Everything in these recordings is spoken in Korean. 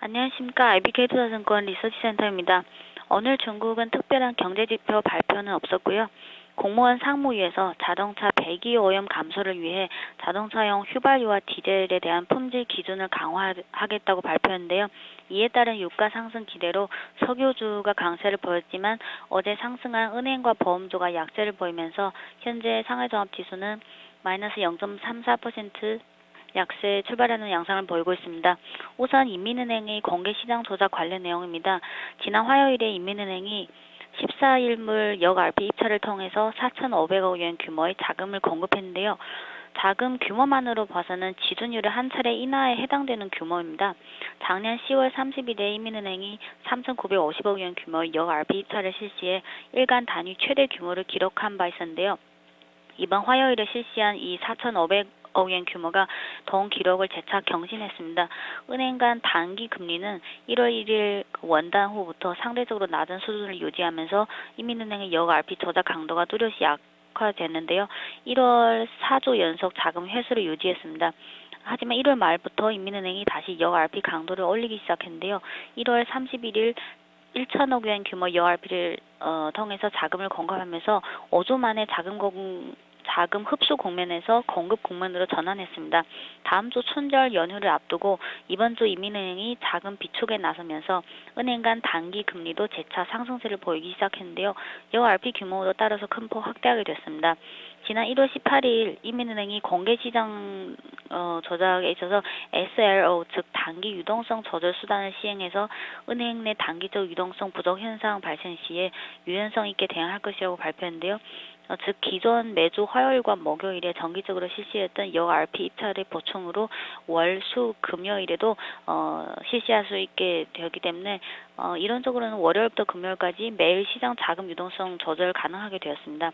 안녕하십니까. IBK투자증권 리서치센터입니다. 오늘 중국은 특별한 경제지표 발표는 없었고요. 공무원 상무위에서 자동차 배기 오염 감소를 위해 자동차용 휘발유와 디젤에 대한 품질 기준을 강화하겠다고 발표했는데요. 이에 따른 유가 상승 기대로 석유주가 강세를 보였지만 어제 상승한 은행과 보험주가 약세를 보이면서 현재 상하이종합지수는 마이너스 0.34% 약세 출발하는 양상을 보이고 있습니다. 우선 인민은행의 공개시장 조작 관련 내용입니다. 지난 화요일에 인민은행이 14일물 역RP 입찰을 통해서 4,500억 원 규모의 자금을 공급했는데요. 자금 규모만으로 봐서는 지준율의 한 차례 인하에 해당되는 규모입니다. 작년 10월 30일에 인민은행이 3,950억 원 규모의 역RP 입찰을 실시해 일간 단위 최대 규모를 기록한 바 있었는데요. 이번 화요일에 실시한 이 4,500억 원 규모가 동 기록을 재차 경신했습니다. 은행 간 단기 금리는 1월 1일 원단 후부터 상대적으로 낮은 수준을 유지하면서 인민은행의 역RP 조작 강도가 뚜렷이 약화됐는데요. 1월 4조 연속 자금 회수를 유지했습니다. 하지만 1월 말부터 인민은행이 다시 역RP 강도를 올리기 시작했는데요. 1월 31일 1천억 원 규모 역RP를 통해서 자금을 공급하면서 5조 만에 자금 흡수 국면에서 공급 국면으로 전환했습니다. 다음 주 춘절 연휴를 앞두고 이번 주 인민은행이 자금 비축에 나서면서 은행 간 단기 금리도 재차 상승세를 보이기 시작했는데요. 역RP 규모도 따라서 큰 폭 확대하게 됐습니다. 지난 1월 18일 인민은행이 공개시장 조작에 있어서 SLO 즉 단기 유동성 조절 수단을 시행해서 은행 내 단기적 유동성 부족 현상 발생 시에 유연성 있게 대응할 것이라고 발표했는데요. 즉 기존 매주 화요일과 목요일에 정기적으로 실시했던 역RP 입찰의 보충으로 월, 수, 금요일에도 실시할 수 있게 되었기 때문에 이론적으로는 월요일부터 금요일까지 매일 시장 자금 유동성 조절 가능하게 되었습니다.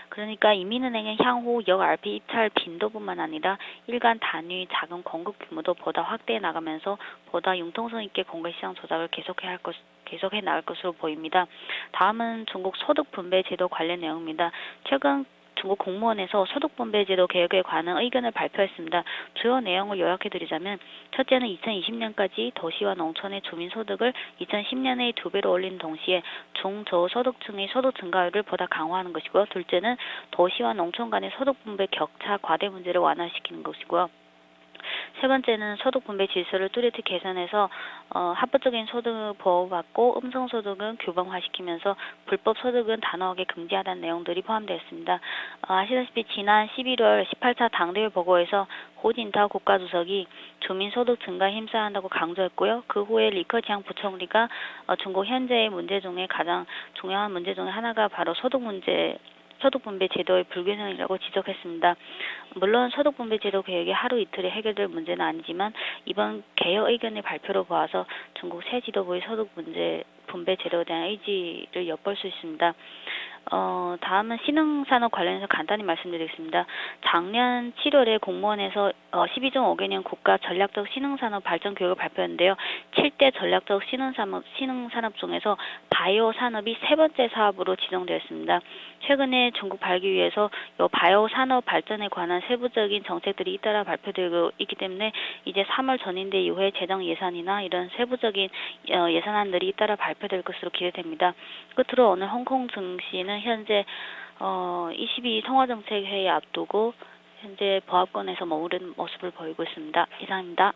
그러니까 인민은행은 향후 역RP 입찰 빈도뿐만 아니라 일간 단위 자금 공급 규모도 보다 확대해 나가면서 보다 융통성 있게 공개시장 조작을 계속해 나갈 것으로 보입니다. 다음은 중국 소득분배제도 관련 내용입니다. 최근 중국 공무원에서 소득분배제도 개혁에 관한 의견을 발표했습니다. 주요 내용을 요약해드리자면 첫째는 2020년까지 도시와 농촌의 주민소득을 2010년의 2배로 올리는 동시에 중저소득층의 소득 증가율을 보다 강화하는 것이고요. 둘째는 도시와 농촌 간의 소득분배 격차 과대 문제를 완화시키는 것이고요. 세 번째는 소득분배 질서를 뚜렷이 개선해서 합법적인 소득을 보호받고 음성소득은 규범화시키면서 불법소득은 단호하게 금지하다는 내용들이 포함되어 있습니다. 아시다시피 지난 11월 18차 당대회 보고에서 호진타오 국가주석이 주민소득 증가에 힘써야 한다고 강조했고요. 그 후에 리커지앙 부총리가 중국 현재의 문제 중에 가장 중요한 문제 중에 하나가 바로 소득분배 제도의 불균형이라고 지적했습니다. 물론 소득분배 제도 개혁이 하루 이틀에 해결될 문제는 아니지만 이번 개혁 의견의 발표로 보아서 중국 새 지도부의 소득분배 제도에 대한 의지를 엿볼 수 있습니다. 다음은 신흥산업 관련해서 간단히 말씀드리겠습니다. 작년 7월에 공무원에서 12종 5개년 국가 전략적 신흥산업 발전 교육을 발표했는데요. 7대 전략적 신흥산업 중에서 바이오 산업이 세 번째 사업으로 지정되었습니다. 최근에 중국 발기위에서 이 바이오 산업 발전에 관한 세부적인 정책들이 잇따라 발표되고 있기 때문에 이제 3월 전인대 이후에 재정 예산이나 이런 세부적인 예산안들이 잇따라 발표될 것으로 기대됩니다. 끝으로 오늘 홍콩 증시는 현재 22 통화정책회의 앞두고 현재 보합권에서 머무른 모습을 보이고 있습니다. 이상입니다.